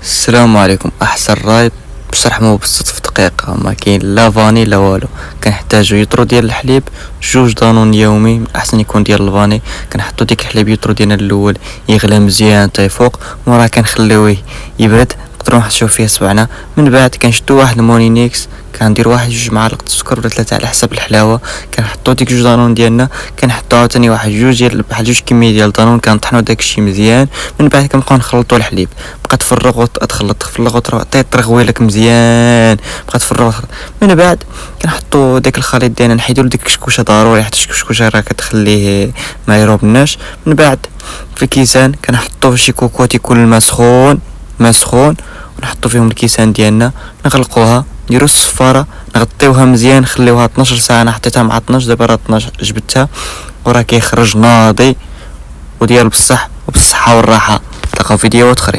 السلام عليكم. احسن راي باش ترحمو بسيط في دقيقه، ما كاين لا فاني لا والو. كنحتاجو يطرو ديال الحليب، جوج دانون يومي، من الاحسن يكون ديال الفاني. كنحطو ديك الحليب يطرو ديالنا الاول يغلى مزيان حتى يفوق، وراه كنخليوه يبرد، نقدروا نحشيو فيه صبعنا. من بعد كنشدو واحد المونينيكس، كندير واحد جوج معالق السكر ولا ثلاثه على حسب الحلاوه. كنحطو ديك جوج دانون ديالنا، كنحطو عاوتاني واحد جوج ديال بحال جوج كميه ديال دانون، كنطحنو داكشي مزيان. من بعد كنبقاو نخلطو الحليب، بقى تفرغ وتخلط تفرغ وتعطيه ترغويلك مزيان، بقى تفرغ. من بعد كنحطو داك الخليط ديالنا، نحيدو ديك الكشكوشه ضروري، حيت الكشكوشه راه كتخليه ما يروبناش. من بعد في الكيسان كنحطو شي كوكوط يكون الماء سخون، ونحطو فيهم الكيسان ديالنا، نغلقوها، نديرو الصفاره، نغطيوها مزيان، نخليوها 12 ساعه. انا حطيتها مع 12، دابا راه 12 جبدتها، وراه كيخرج ناضي وديال بصح وبالصحه والراحه. نتلاقاو فيديوهات اخرين.